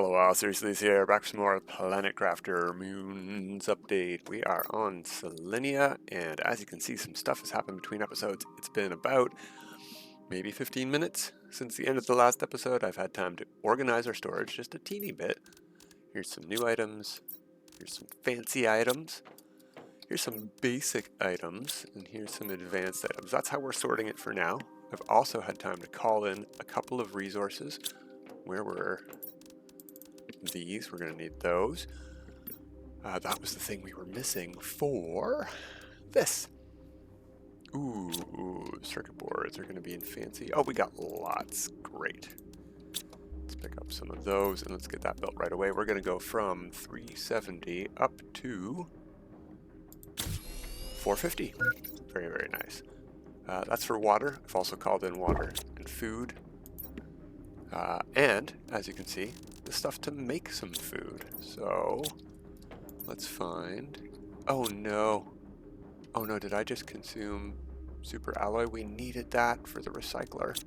Hello, Seriously here, back for some more Planet Crafter Moons update. We are on Selenea, and as you can see, some stuff has happened between episodes. It's been about maybe 15 minutes since the end of the last episode. I've had time to organize our storage just a teeny bit. Here's some new items, here's some fancy items, here's some basic items, and here's some advanced items. That's how we're sorting it for now. I've also had time to call in a couple of resources. Where were these? We're going to need those. That was the thing we were missing for this. Ooh, circuit boards are going to be in fancy. Oh, we got lots. Great. Let's pick up some of those and let's get that built right away. We're going to go from 370 up to 450. Very, very nice. That's for water. I've also called in water and food. And, as you can see, the stuff to make some food. So, let's find... Oh no, did I just consume super alloy? We needed that for the recycler.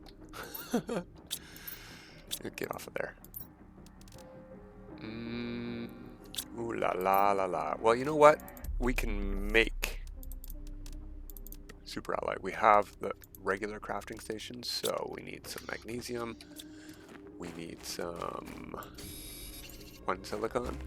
Get off of there. Ooh la la la la. Well, you know what? We can make super alloy. We have the regular crafting stations, so we need some magnesium. We need some 1 silicon.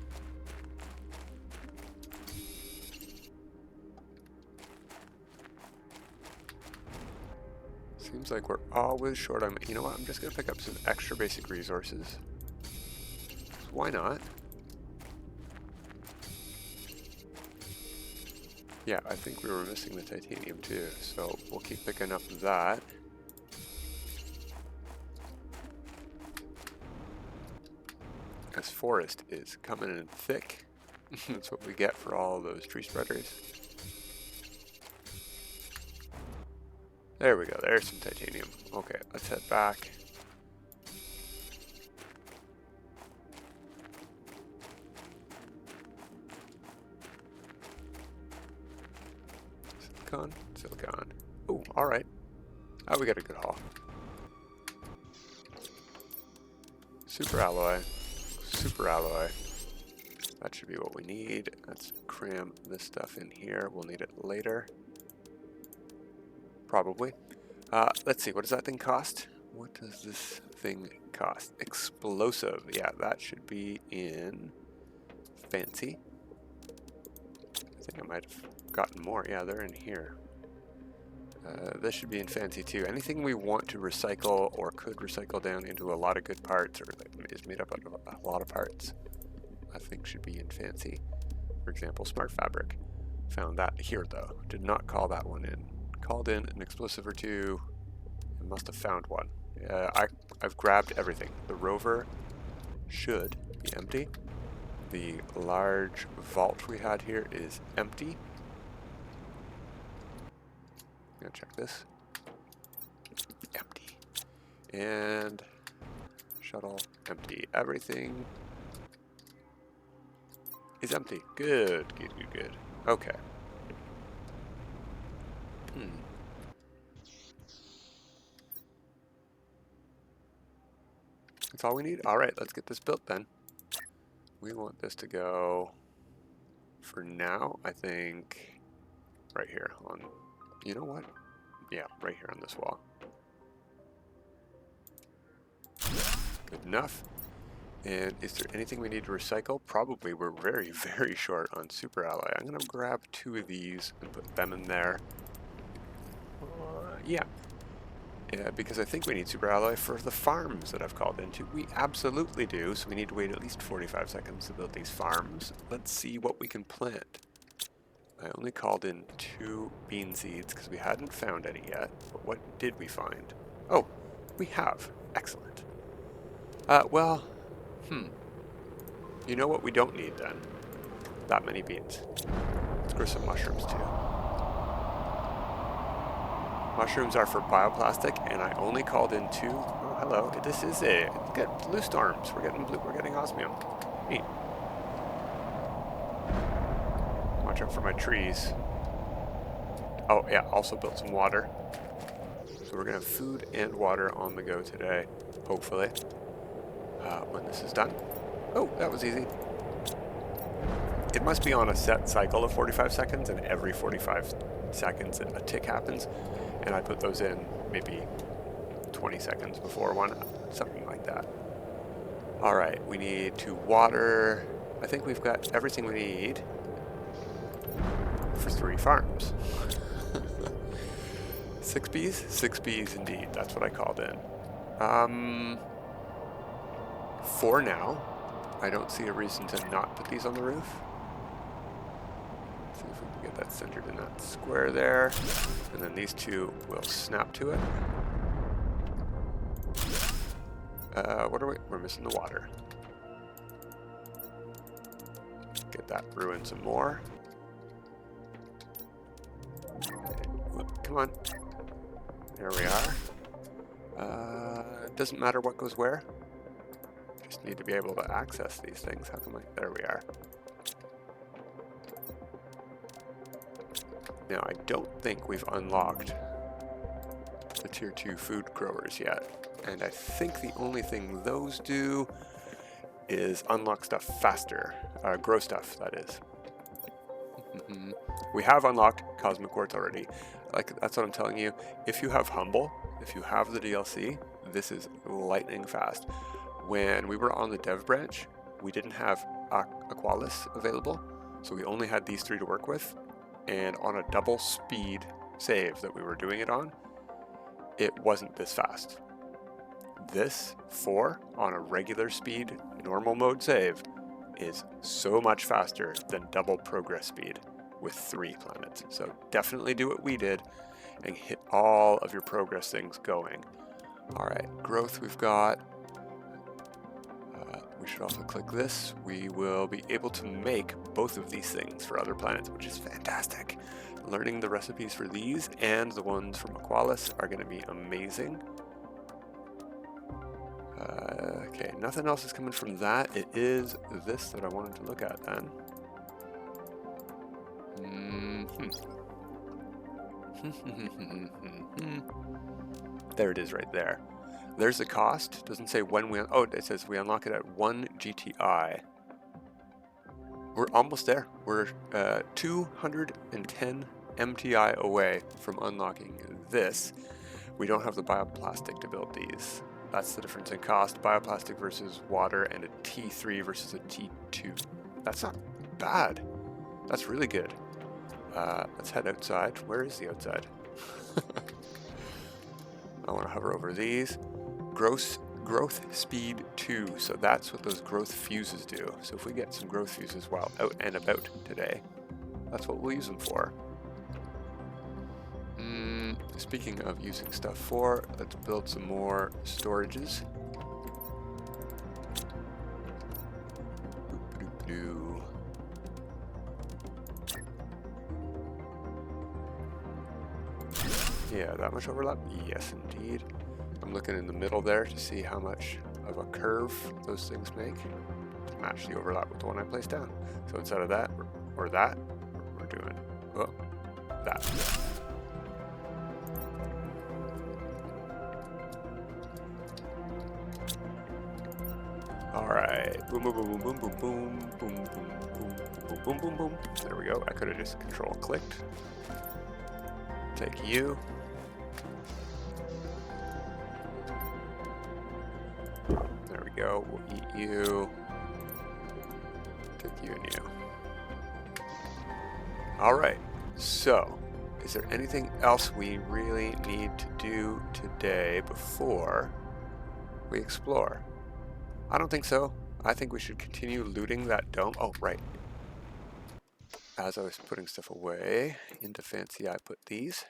Seems like we're always short on... You know what? I'm just going to pick up some extra basic resources. Why not? Yeah, I think we were missing the titanium too, so we'll keep picking up that. This forest is coming in thick. That's what we get for all those tree spreaders. There we go, there's some titanium. Okay, let's head back. Silicon. Oh, alright. Oh, we got a good haul. Super alloy. That should be what we need. Let's cram this stuff in here. We'll need it later. Probably. Let's see, what does that thing cost? What does this thing cost? Explosive. Yeah, that should be in fancy. I think I might have gotten more. Yeah, they're in here. This should be in fancy too. Anything we want to recycle or could recycle down into a lot of good parts or that is made up out of a lot of parts, I think should be in fancy. For example, smart fabric. Found that here though. Did not call that one in. Called in an explosive or two and must have found one. I've grabbed everything. The rover should be empty. The large vault we had here is empty. I'm gonna check this. Empty. And shuttle empty. Everything is empty. Good. Okay. That's all we need? Alright, let's get this built then. We want this to go, for now, I think, right here on, you know what? Yeah, right here on this wall. Good enough. And is there anything we need to recycle? Probably. We're very, very short on super alloy. I'm going to grab 2 of these and put them in there. Yeah, because I think we need super alloy for the farms that I've called into. We absolutely do, so we need to wait at least 45 seconds to build these farms. Let's see what we can plant. I only called in 2 bean seeds because we hadn't found any yet. But what did we find? Oh, we have. Excellent. You know what we don't need then? That many beans. Let's grow some mushrooms too. Mushrooms are for bioplastic, and I only called in 2. Oh, hello. This is it. Look at blue storms. We're getting osmium. Neat. Watch out for my trees. Oh yeah, also built some water. So we're gonna have food and water on the go today, hopefully, when this is done. Oh, that was easy. It must be on a set cycle of 45 seconds, and every 45 seconds a tick happens, and I put those in maybe 20 seconds before one, something like that. All right, we need to water. I think we've got everything we need for 3 farms. 6 bees? 6 bees indeed, that's what I called in. For now, I don't see a reason to not put these on the roof. See if we can get that centered in that square there. And then these 2 will snap to it. What are we? We're missing the water. Get that brewing some more. Come on. There we are. Doesn't matter what goes where. Just need to be able to access these things. How come there we are. Now, I don't think we've unlocked the tier 2 food growers yet. And I think the only thing those do is unlock stuff faster. Grow stuff, that is. We have unlocked Cosmic Quartz already. Like, that's what I'm telling you. If you have Humble, if you have the DLC, this is lightning fast. When we were on the dev branch, we didn't have Aqualis available, so we only had these 3 to work with. And on a double speed save that we were doing it on, it wasn't this fast. This 4 on a regular speed, normal mode save is so much faster than double progress speed with 3 planets. So definitely do what we did and hit all of your progress things going. All right, growth we've got. We should also click this. We will be able to make both of these things for other planets, which is fantastic. Learning the recipes for these and the ones from Aqualis are going to be amazing. Okay, nothing else is coming from that. It is this that I wanted to look at then. There it is right there. There's the cost. Doesn't say when we... Oh, it says we unlock it at 1 GTI. We're almost there. We're 210 MTI away from unlocking this. We don't have the bioplastic to build these. That's the difference in cost. Bioplastic versus water, and a T3 versus a T2. That's not bad. That's really good. Let's head outside. Where is the outside? I want to hover over these. Growth speed 2. So that's what those growth fuses do. So if we get some growth fuses while out and about today, that's what we'll use them for. Speaking of using stuff for, let's build some more storages. Yeah, that much overlap? Yes, indeed. I'm looking in the middle there to see how much of a curve those things make to match the overlap with the one I placed down. So instead of that, or that, we're doing, well, that. All right, boom, boom, boom, boom, boom, boom, boom, boom, boom, boom, boom, boom, boom. There we go. I could have just control clicked. Take you. There we go. We'll eat you. Take you and you. All right. So, is there anything else we really need to do today before we explore? I don't think so. I think we should continue looting that dome. Oh, right. As I was putting stuff away into Fancy, I put these.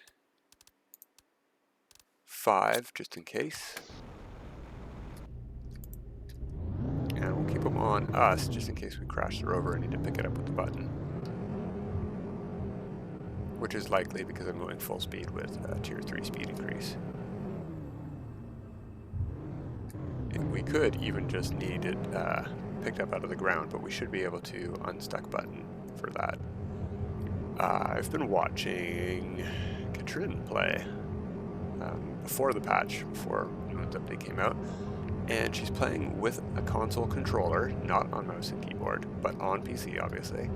5, just in case. And we'll keep them on us, just in case we crash the rover and need to pick it up with the button. Which is likely because I'm going full speed with a tier 3 speed increase. We could even just need it picked up out of the ground, but we should be able to unstuck button for that. I've been watching Katrin play before the patch, before Moon's update came out, And she's playing with a console controller, not on mouse and keyboard, but on PC, obviously.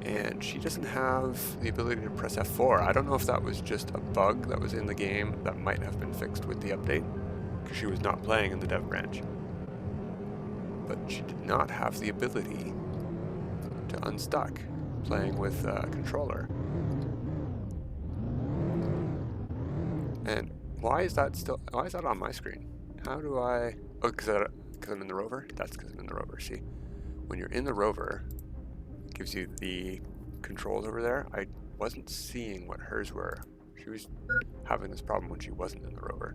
And she doesn't have the ability to press F4. I don't know if that was just a bug that was in the game that might have been fixed with the update, because she was not playing in the dev branch. But she did not have the ability to unstuck playing with a controller. And why is that on my screen? How do I, oh, because I'm in the rover? That's because I'm in the rover. See, when you're in the rover, it gives you the controls over there. I wasn't seeing what hers were. She was having this problem when she wasn't in the rover.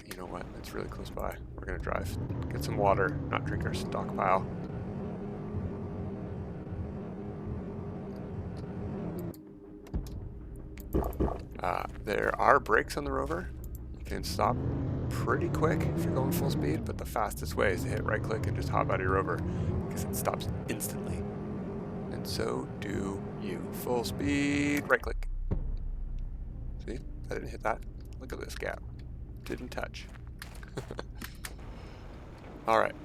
You know what? It's really close by. We're gonna drive, get some water, not drink our stockpile. There are brakes on the rover. You can stop pretty quick if you're going full speed, but the fastest way is to hit right click and just hop out of your rover because it stops instantly. And so do you. Full speed, right click. See, I didn't hit that. Look at this gap. Didn't touch. Alright.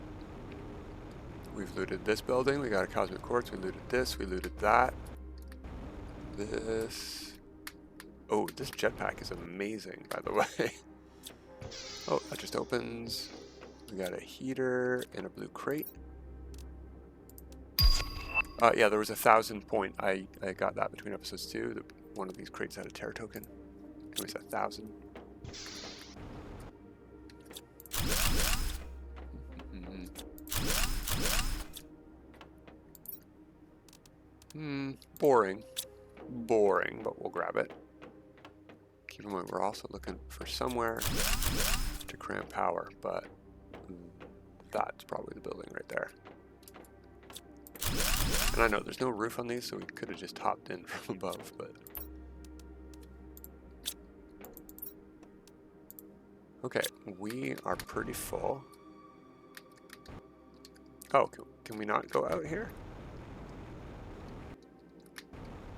We've looted this building. We got a cosmic quartz. We looted this. We looted that. This. Oh, this jetpack is amazing, by the way. Oh, that just opens. We got a heater and a blue crate. Yeah, there was 1,000 point. I got that between episodes 2. One of these crates had a terror token. It was 1,000. Boring. Boring, but we'll grab it. Keep in mind, we're also looking for somewhere to cramp power, but that's probably the building right there. And I know there's no roof on these, so we could have just hopped in from above, but... Okay, we are pretty full. Oh, can we not go out here?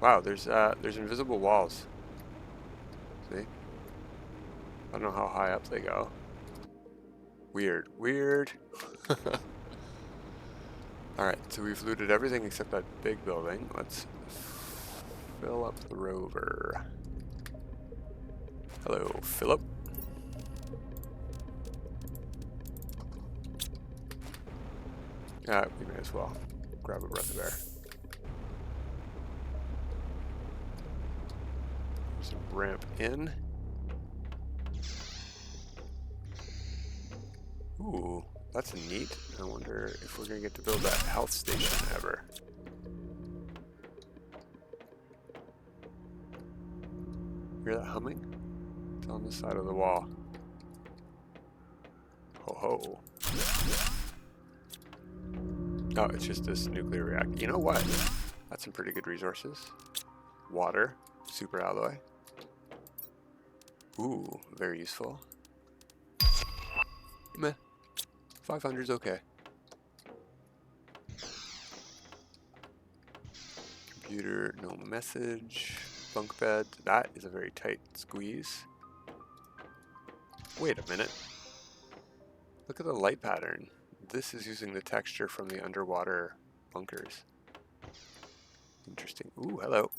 Wow, there's invisible walls. See? I don't know how high up they go. Weird, weird. Alright, so we've looted everything except that big building. Let's fill up the rover. Hello, Philip. We may as well grab a breath of air. There's a ramp in. Ooh, that's neat. I wonder if we're gonna get to build that health station ever. Hear that humming? It's on the side of the wall. Ho ho. Oh, it's just this nuclear reactor. You know what? That's some pretty good resources. Water, super alloy. Ooh, very useful. Meh. 500's okay. Computer, no message. Bunk bed. That is a very tight squeeze. Wait a minute. Look at the light pattern. This is using the texture from the underwater bunkers. Interesting. Ooh, hello.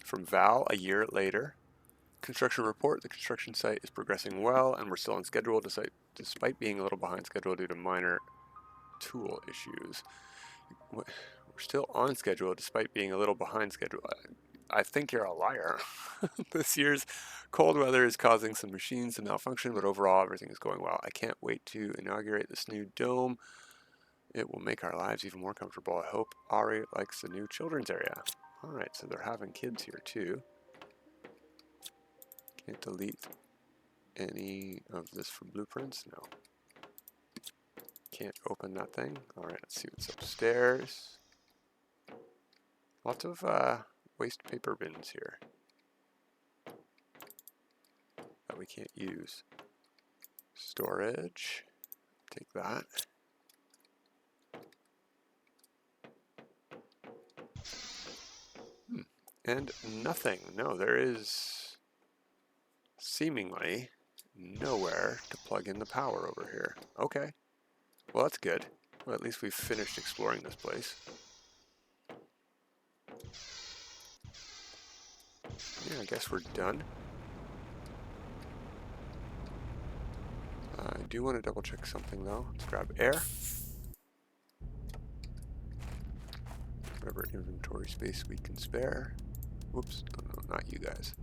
From Val, a year later. Construction report. The construction site is progressing well, and we're still on schedule despite being a little behind schedule due to minor tool issues. We're still on schedule despite being a little behind schedule. I think you're a liar. This year's cold weather is causing some machines to malfunction, but overall everything is going well. I can't wait to inaugurate this new dome. It will make our lives even more comfortable. I hope Ari likes the new children's area. Alright, so they're having kids here too. Can't delete any of this from blueprints? No. Can't open that thing. Alright, let's see what's upstairs. Lots of waste paper bins here that we can't use. Storage. Take that. And nothing. No, there is seemingly nowhere to plug in the power over here. Okay. Well, that's good. Well, at least we've finished exploring this place. Yeah, I guess we're done. I do want to double check something though. Let's grab air. Whatever inventory space we can spare. Whoops, no, not you guys.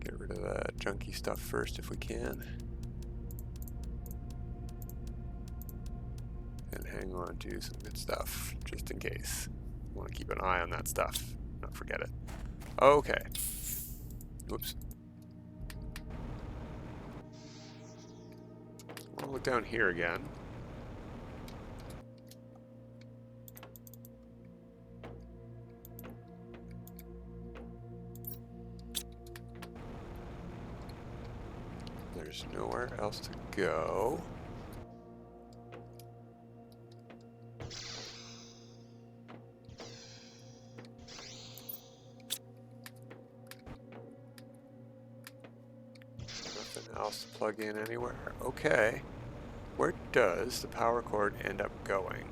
Get rid of the junky stuff first if we can. And hang on to some good stuff, just in case. Want to keep an eye on that stuff, not forget it. Okay. Whoops. I'll look down here again. There's nowhere else to go. Nothing else to plug in anywhere. Okay. Where does the power cord end up going?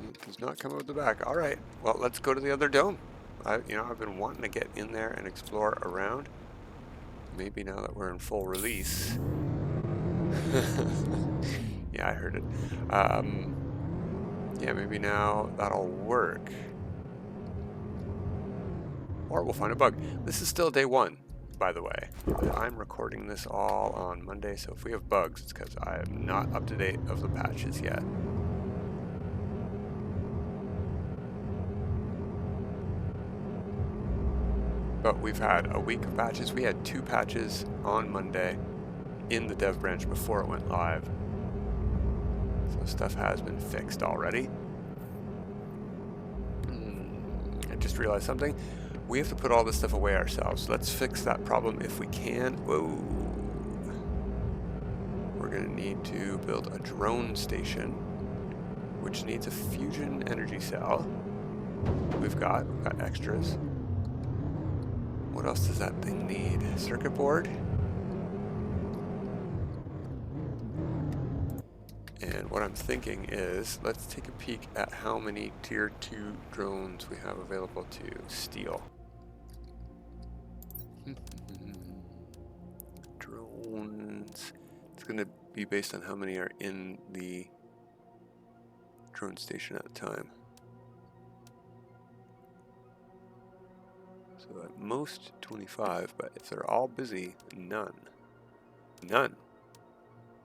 It does not come out the back. All right. Well, let's go to the other dome. I've been wanting to get in there and explore around. Maybe now that we're in full release. Yeah, I heard it. Yeah, maybe now that'll work. Or we'll find a bug. This is still day 1, by the way. I'm recording this all on Monday, so if we have bugs, it's because I am not up to date of the patches yet. But we've had a week of patches. We had 2 patches on Monday in the dev branch before it went live. So stuff has been fixed already. I just realized something. We have to put all this stuff away ourselves. Let's fix that problem if we can. Whoa. We're going to need to build a drone station, which needs a fusion energy cell. We've got extras. What else does that thing need? Circuit board? And what I'm thinking is, let's take a peek at how many tier 2 drones we have available to steal. Drones. It's going to be based on how many are in the drone station at the time. So at most 25, but if they're all busy, none.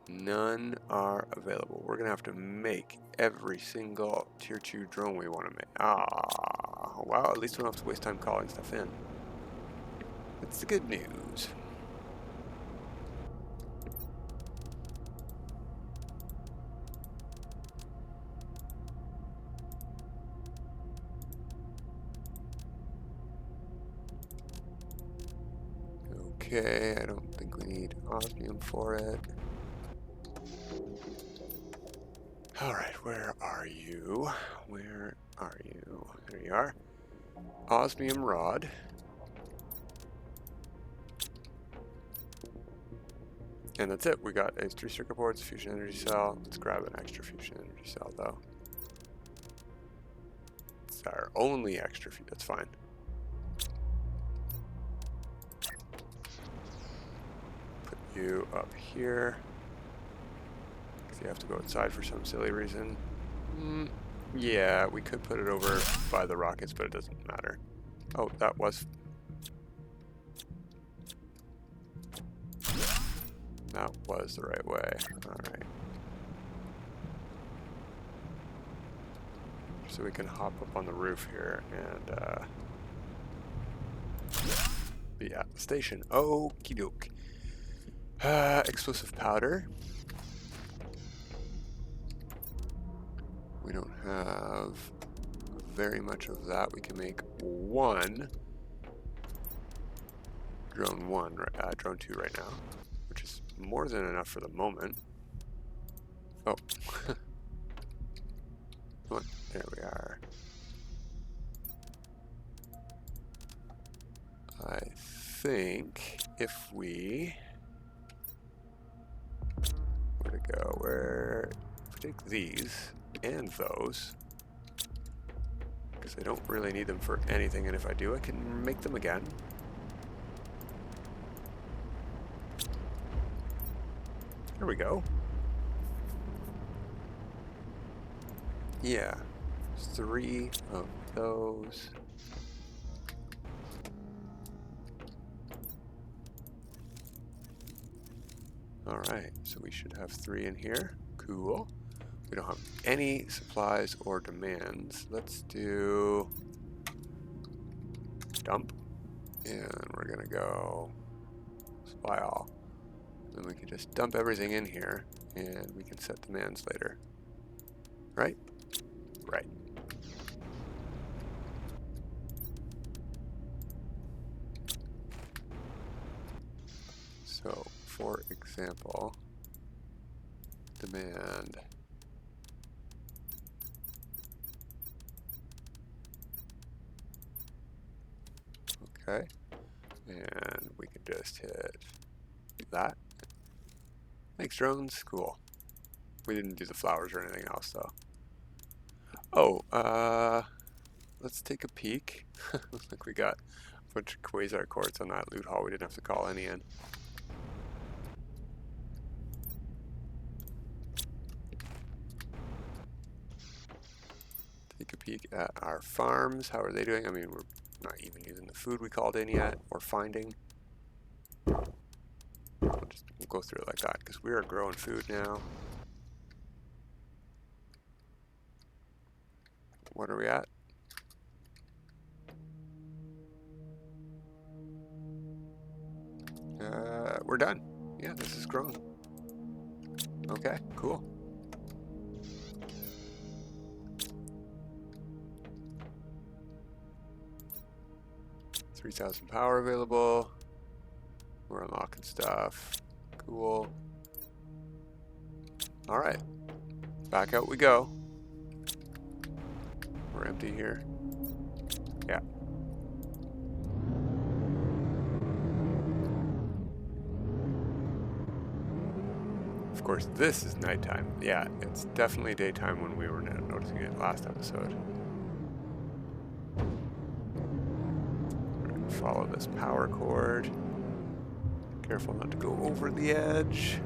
None are available. We're gonna have to make every single tier 2 drone we want to make. Well, at least we don't have to waste time calling stuff in. That's the good news. Okay, I don't think we need osmium for it. Alright, where are you? Where are you? There you are. Osmium rod. And that's it. We got a 3 circuit boards, fusion energy cell. Let's grab an extra fusion energy cell though. It's our only extra fusion. That's fine. Put you up here. Because you have to go outside for some silly reason. Yeah, we could put it over by the rockets, but it doesn't matter. Oh, that was... That was the right way. Alright. So we can hop up on the roof here and be at the station. Okie doke. Explosive powder. We don't have very much of that. We can make one drone drone 2 right now, which is more than enough for the moment. Oh, come on, there we are. I think if we, where to go, where, if we take these and those, because I don't really need them for anything, and if I do, I can make them again. There we go. Yeah, 3 of those. Alright, so we should have 3 in here. Cool. We don't have any supplies or demands. Let's do dump. And we're gonna go supply all. Then we can just dump everything in here and we can set demands later. Right? Right. So, for example, demand. Okay. And we can just hit that. Makes drones. Cool. We didn't do the flowers or anything else though. Oh, let's take a peek. Looks like we got a bunch of quasar quartz on that loot haul. We didn't have to call any in. Take a peek at our farms. How are they doing? I mean, we're not even using the food we called in yet or finding. We'll go through it like that because we are growing food now. What are we at? We're done. Yeah, this is grown. Okay, cool. $3,000 power available. We're unlocking stuff. Cool. All right, back out we go. We're empty here. Yeah. Of course, this is nighttime. Yeah, it's definitely daytime when we were noticing it last episode. We're gonna follow this power cord. Careful not to go over the edge.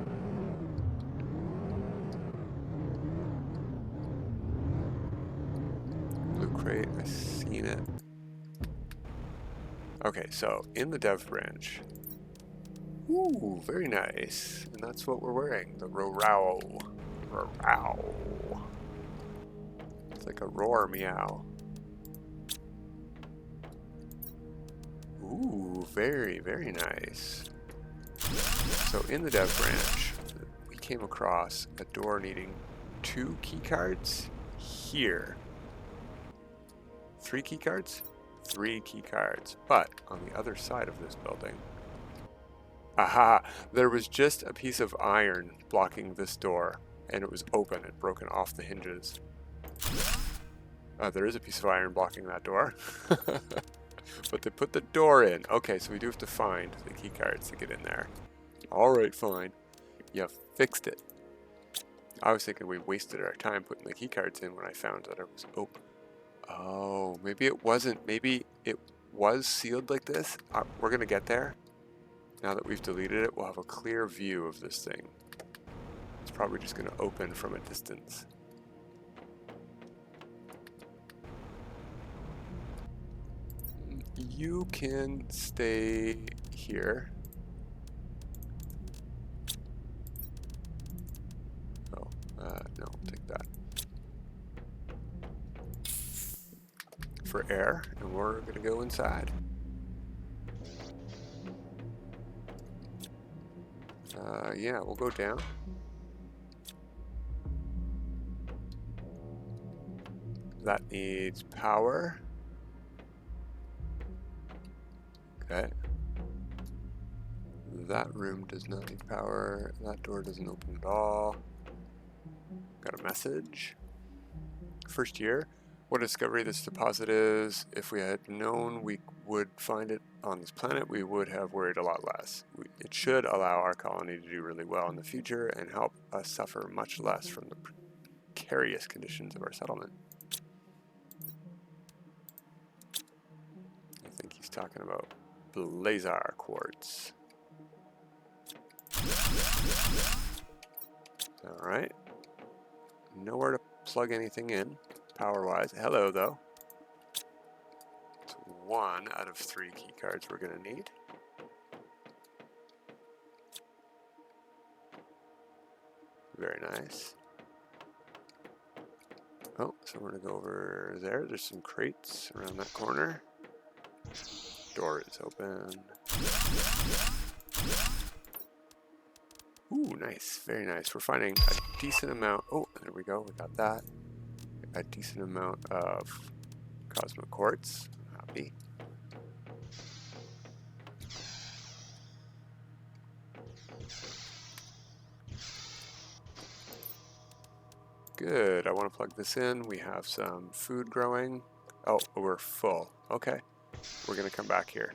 Blue crate, I've seen it. Okay, so in the dev branch. Ooh, very nice. And that's what we're wearing, the Rorao. Rorao. It's like a roar meow. Ooh, very, very nice. So in the dev branch, we came across a door needing 2 keycards here. 3 keycards? 3 keycards. But on the other side of this building, aha! There was just a piece of iron blocking this door, and it was open and broken off the hinges. There is a piece of iron blocking that door. But they put the door in. Okay, so we do have to find the keycards to get in there. Alright, fine. You fixed it. I was thinking we wasted our time putting the keycards in when I found that it was open. Oh, maybe it wasn't. Maybe it was sealed like this. We're going to get there. Now that we've deleted it, we'll have a clear view of this thing. It's probably just going to open from a distance. You can stay here. Oh, no, take that. For air, and we're going to go inside. Yeah, we'll go down. That needs power. Okay. That room does not need power. That door doesn't open at all. Got a message. First year. What a discovery this deposit is. If we had known we would find it on this planet, we would have worried a lot less. It should allow our colony to do really well in the future and help us suffer much less from the precarious conditions of our settlement. I think he's talking about Blazar quartz. Alright. Nowhere to plug anything in, power-wise. Hello, though. It's 1 out of 3 key cards we're going to need. Very nice. Oh, so we're going to go over there. There's some crates around that corner. Door is open. Ooh, nice. Very nice. We're finding a decent amount. Oh, there we go. We got that. A decent amount of cosmic quartz. I'm happy. Good. I want to plug this in. We have some food growing. Oh, we're full. Okay. We're going to come back here.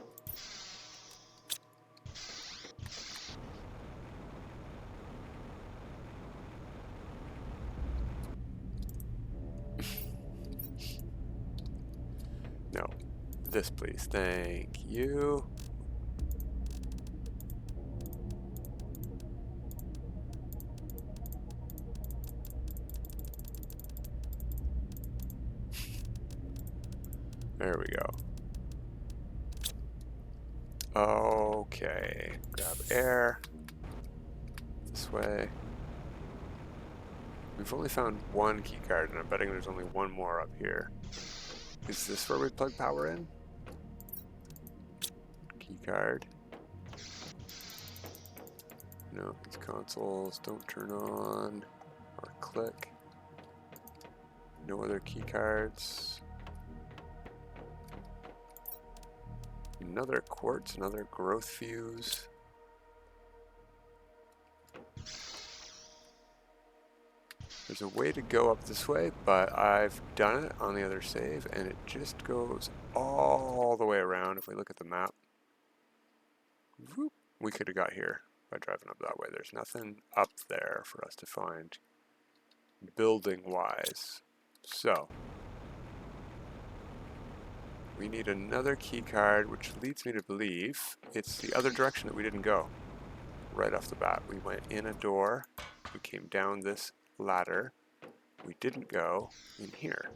No. This, please. Thank you. There we go. Okay. Grab air. This way. We've only found 1 key card, and I'm betting there's only 1 more up here. Is this where we plug power in? Key card. No, these consoles don't turn on or click. No other key cards. Another quartz, another growth fuse. There's a way to go up this way, but I've done it on the other save, and it just goes all the way around. If we look at the map, whoop, we could have got here by driving up that way. There's nothing up there for us to find building-wise. So, we need another key card, which leads me to believe it's the other direction that we didn't go. Right off the bat, we went in a door, we came down this ladder, we didn't go in here.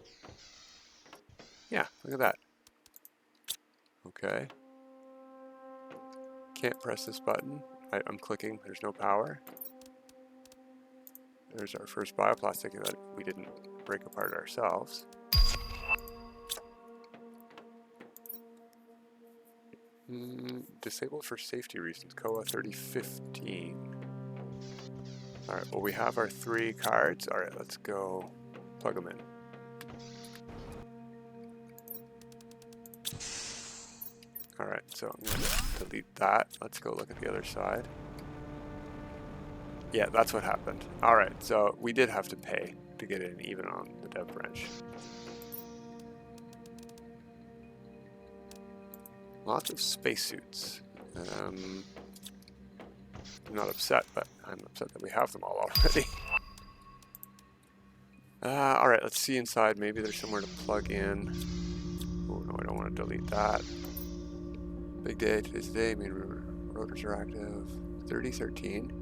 Yeah, look at that. Okay. Can't press this button. I'm clicking, there's no power. There's our first bioplastic that we didn't break apart ourselves. Disabled for safety reasons, COA 3015. Alright, well we have our 3 cards. Alright, let's go plug them in. Alright, so I'm going to delete that. Let's go look at the other side. Yeah, that's what happened. Alright, so we did have to pay to get in, even on the dev branch. Lots of spacesuits. I'm not upset, but I'm upset that we have them all already. Alright, let's see inside. Maybe there's somewhere to plug in. Oh no, I don't want to delete that. Big day, today's the day. Main rotors are active. 3013.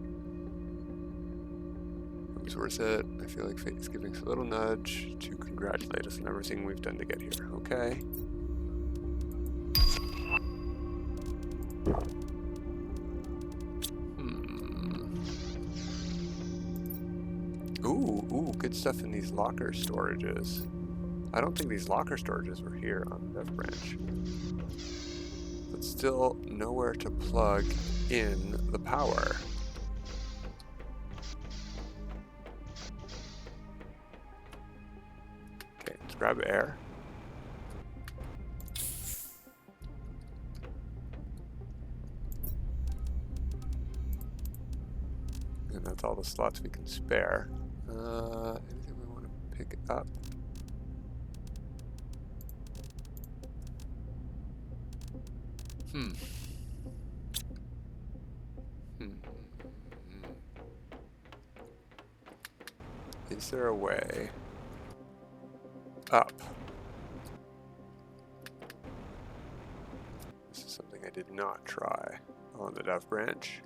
It was worth it. I feel like fate is giving us a little nudge to congratulate us on everything we've done to get here. Okay. Ooh, good stuff in these locker storages. I don't think these locker storages were here on the dev branch. But still nowhere to plug in the power. Okay, let's grab grab air. And that's all the slots we can spare. Anything we want to pick up? Hmm. Is there a way up? This is something I did not try on the Dove branch.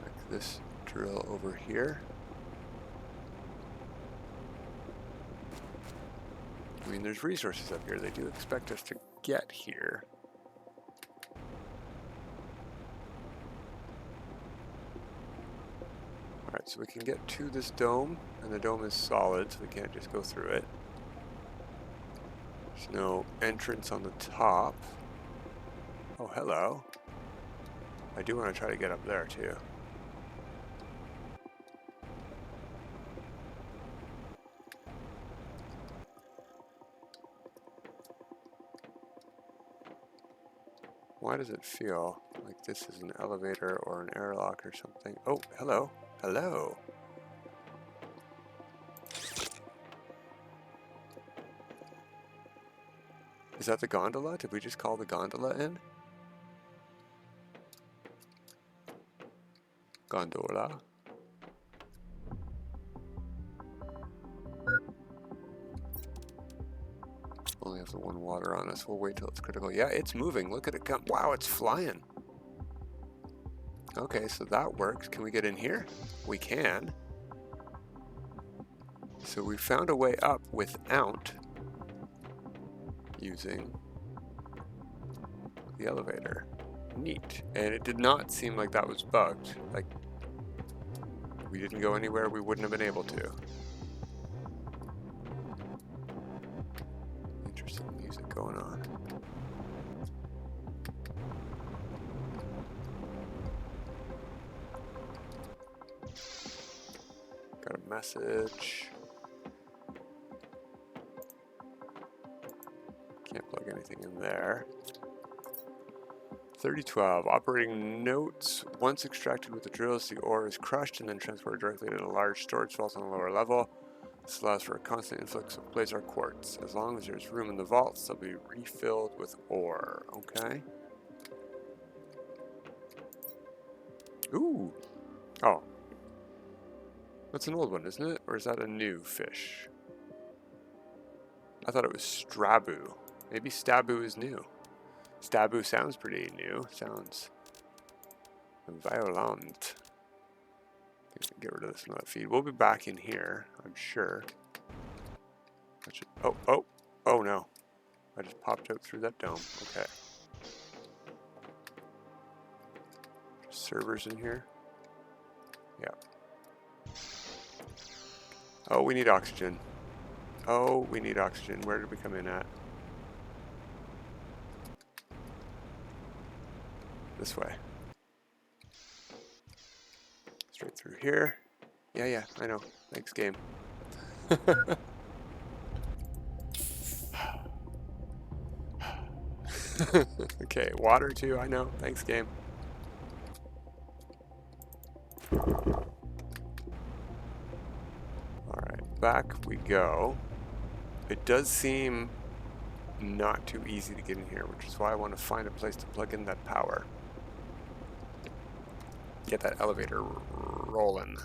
Like this drill over here. I mean, there's resources up here. They do expect us to get here. Alright, so we can get to this dome, and the dome is solid, so we can't just go through it. There's no entrance on the top. Oh, hello. I do want to try to get up there, too. Why does it feel like this is an elevator or an airlock or something? Oh, hello. Hello. Is that the gondola? Did we just call the gondola in? Gondola. Only have the one water on us. We'll wait till it's critical. Yeah, it's moving. Look at it come. Wow, it's flying. Okay, so that works. Can we get in here? We can. So we found a way up without using the elevator. Neat. And it did not seem like that was bugged. Like, we didn't go anywhere we wouldn't have been able to. Interesting music going on. Got a message. Can't plug anything in there. 3012. Operating notes. Once extracted with the drills, the ore is crushed and then transported directly to the large storage vault on the lower level. This allows for a constant influx of placer quartz. As long as there's room in the vaults, they'll be refilled with ore. Okay. Ooh. Oh. That's an old one, isn't it? Or is that a new fish? I thought it was Strabu. Maybe Stabu is new. Stabu sounds pretty new. Sounds violent. Get rid of this another feed. We'll be back in here, I'm sure. Oh no. I just popped out through that dome. Okay. Servers in here? Yeah. Oh, we need oxygen. Oh, we need oxygen. Where did we come in at? This way. Straight through here. Yeah, I know. Thanks, game. Okay, water too, I know. Thanks, game. Alright, back we go. It does seem not too easy to get in here, which is why I want to find a place to plug in that power. Get that elevator rolling.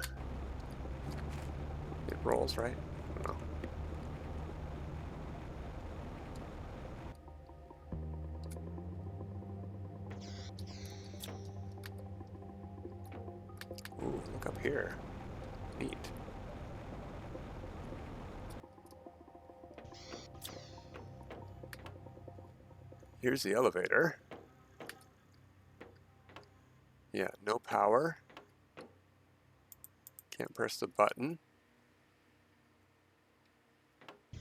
It rolls, right? I don't know. Ooh, look up here. Neat. Here's the elevator. Yeah, no power. Can't press the button.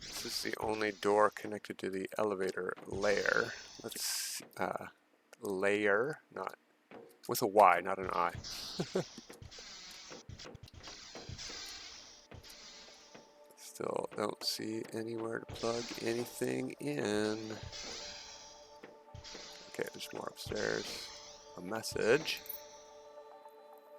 This is the only door connected to the elevator layer. Let's layer, not With a Y, not an I. Still don't see anywhere to plug anything in. Okay, there's more upstairs. A message.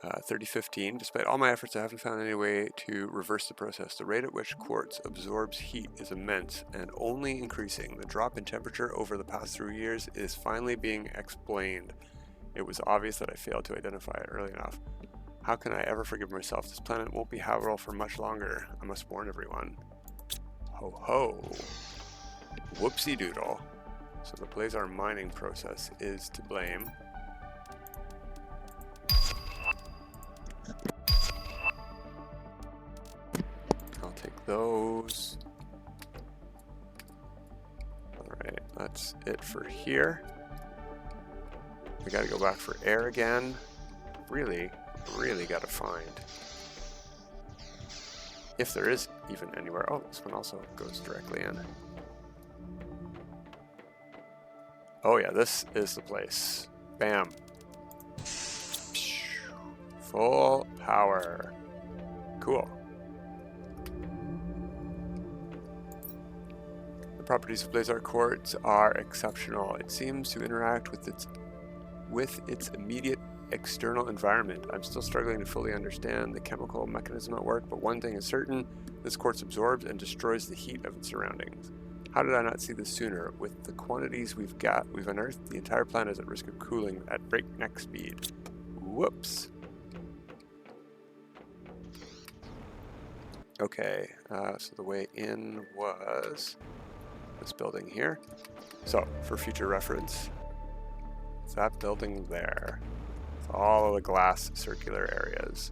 3015. Despite all my efforts, I haven't found any way to reverse the process. The rate at which quartz absorbs heat is immense and only increasing. The drop in temperature over the past 3 years is finally being explained. It was obvious that I failed to identify it early enough. How can I ever forgive myself? This planet won't be habitable for much longer. I must warn everyone. Ho ho. Whoopsie doodle. So the Blazar mining process is to blame. I'll take those. Alright, that's it for here. We gotta go back for air again. Really gotta find. If there is even anywhere. Oh, this one also goes directly in. Oh yeah, this is the place. Bam. Full power. Cool. The properties of Blazar quartz are exceptional. It seems to interact with its immediate external environment. I'm still struggling to fully understand the chemical mechanism at work, but one thing is certain, this quartz absorbs and destroys the heat of its surroundings. How did I not see this sooner? With the quantities we've unearthed, the entire planet is at risk of cooling at breakneck speed. Whoops. Okay, so the way in was this building here. So, for future reference, it's that building there. It's all of the glass circular areas.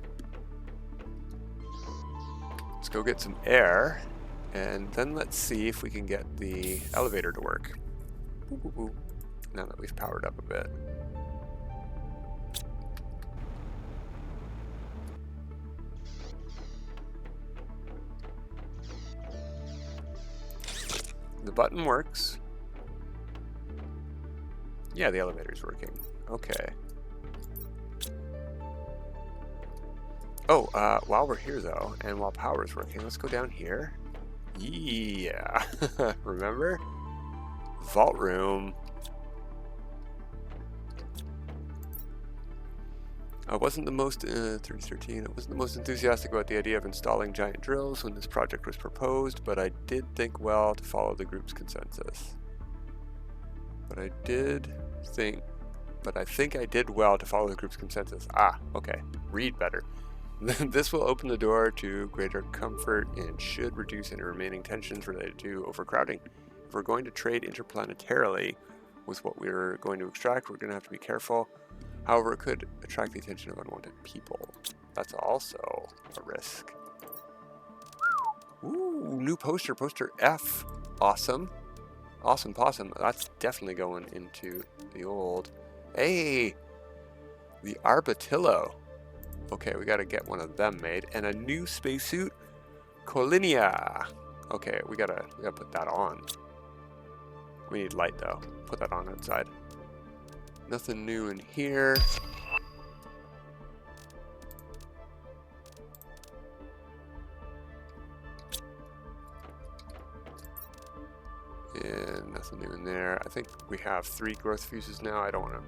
Let's go get some air, and then let's see if we can get the elevator to work. Now that we've powered up a bit. The button works. Yeah, the elevator's working. Okay. Oh, while we're here though, and while power's working, let's go down here. Yeah. Remember? Vault room. I wasn't the most 3013. I wasn't the most enthusiastic about the idea of installing giant drills when this project was proposed, but I did think well to follow the group's consensus. I think I did well to follow the group's consensus. Ah, okay. Read better. This will open the door to greater comfort and should reduce any remaining tensions related to overcrowding. If we're going to trade interplanetarily with what we're going to extract, we're going to have to be careful. However, it could attract the attention of unwanted people. That's also a risk. Ooh, new poster, poster F. Awesome. Awesome possum. That's definitely going into the old... Hey! The Arbatillo. Okay, we gotta get one of them made. And a new spacesuit. Colonists. Okay, we gotta put that on. We need light though. Put that on outside. Nothing new in here. And nothing new in there. I think we have 3 growth fuses now. I don't want to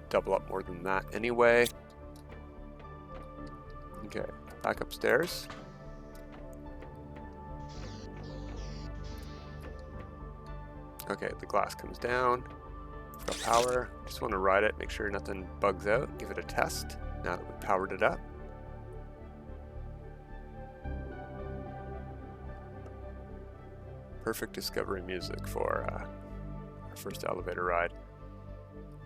double up more than that anyway. Okay, back upstairs. Okay, the glass comes down. We've got power. Just want to ride it, make sure nothing bugs out. Give it a test now that we've powered it up. Perfect discovery music for our first elevator ride.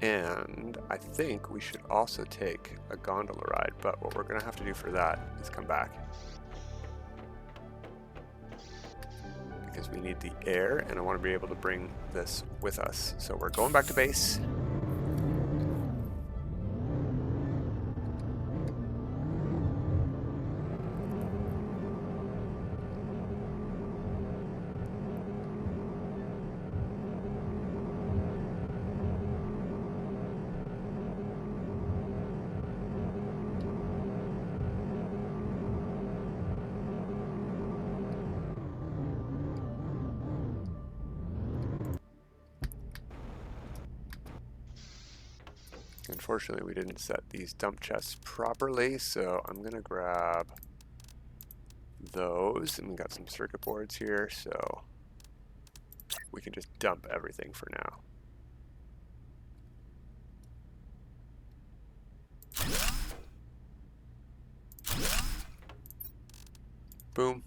And I think we should also take a gondola ride, but what we're going to have to do for that is come back. Because we need the air, and I want to be able to bring this with us. So we're going back to base. Unfortunately, we didn't set these dump chests properly, so I'm gonna grab those, and we got some circuit boards here, so we can just dump everything for now. Boom.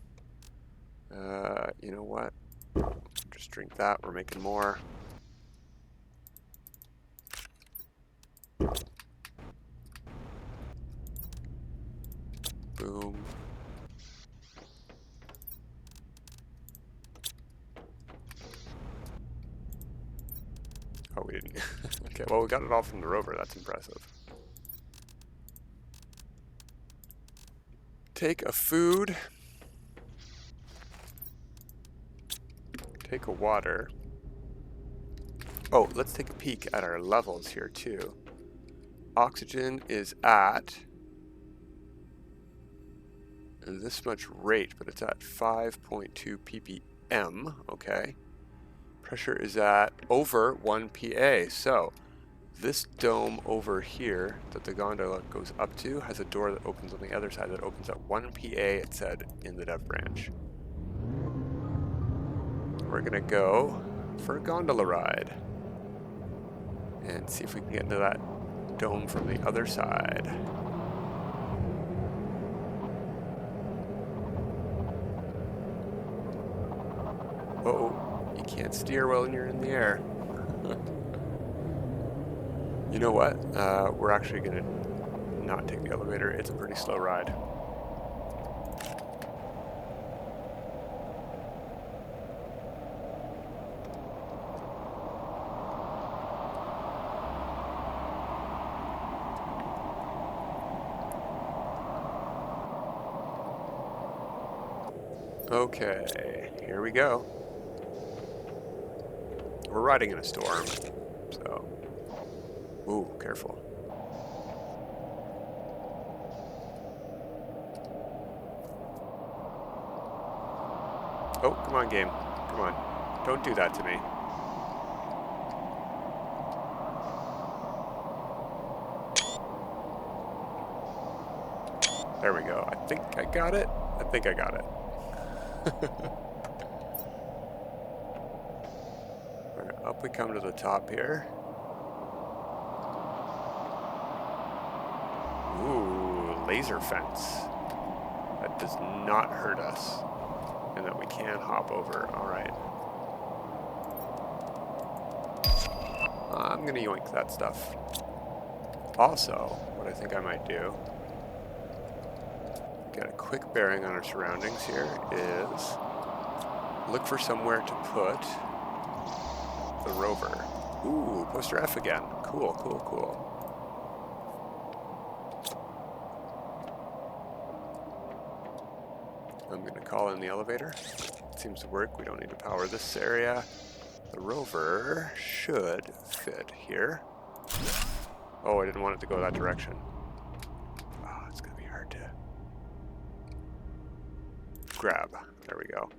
You know what? Just drink that. We're making more. Boom. Oh, we didn't. Okay, well, we got it all from the rover. That's impressive. Take a food. Take a water. Oh, let's take a peek at our levels here, too. Oxygen is at this much rate, but it's at 5.2 ppm. Okay. Pressure is at over 1 pa. So this dome over here that the gondola goes up to has a door that opens on the other side that opens at 1 pa, it said in the dev branch. We're gonna go for a gondola ride and see if we can get into that dome from the other side. Uh-oh, you can't steer while you're in the air. You know what? We're actually gonna not take the elevator. It's a pretty slow ride. Okay, here we go. We're riding in a storm, so... Ooh, careful. Oh, come on, game. Come on. Don't do that to me. There we go. I think I got it. I think I got it. Alright, up we come to the top here. Ooh, laser fence. That does not hurt us. And that we can hop over. Alright. I'm gonna yoink that stuff. Also, what I think I might do, get a quick bearing on our surroundings here, is look for somewhere to put the rover. Ooh, poster F again. Cool, cool, cool. I'm going to call in the elevator. It seems to work. We don't need to power this area. The rover should fit here. Oh, I didn't want it to go that direction. Oh, it's going to be hard to grab. There we go.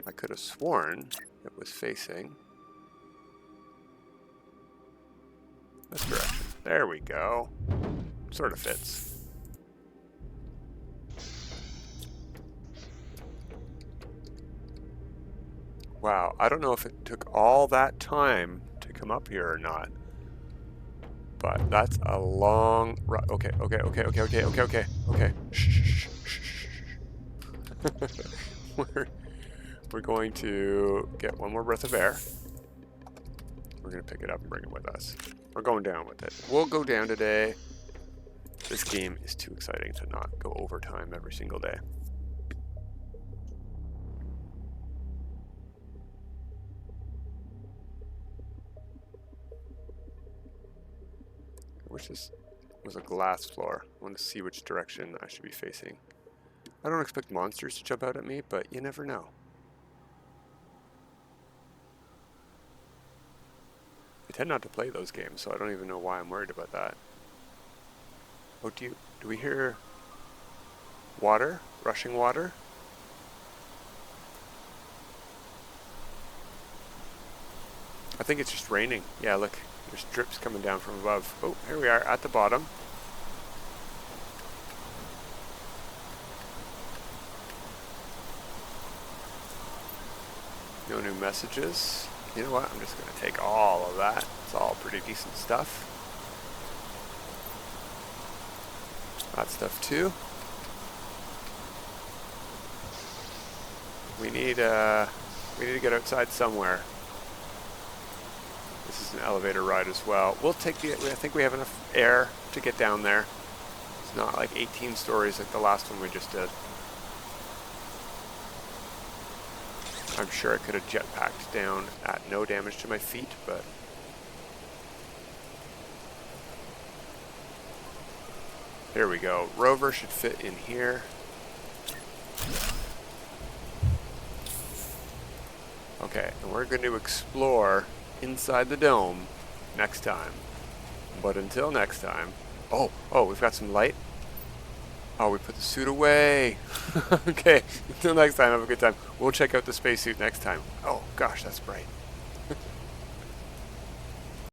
I could have sworn it was facing this direction. There we go. Sort of fits. Wow, I don't know if it took all that time to come up here or not. But that's a long ride. Okay. Shh. We're going to get one more breath of air. We're going to pick it up and bring it with us. We're going down with it. We'll go down today. This game is too exciting to not go overtime every single day. I wish this was a glass floor. I want to see which direction I should be facing. I don't expect monsters to jump out at me, but you never know. I tend not to play those games, so I don't even know why I'm worried about that. Oh, do we hear water? Rushing water? I think it's just raining. Yeah, look, there's drips coming down from above. Oh, here we are at the bottom. No new messages. You know what? I'm just going to take all of that. It's all pretty decent stuff. That stuff too. We need to get outside somewhere. This is an elevator ride as well. We'll take the. I think we have enough air to get down there. It's not like 18 stories like the last one we just did. I'm sure I could have jetpacked down at no damage to my feet, but there we go. Rover should fit in here. Okay, and we're going to explore inside the dome next time. But until next time... Oh, we've got some light. Oh, we put the suit away. Okay, until next time, have a good time. We'll check out the spacesuit next time. Oh, gosh, that's bright.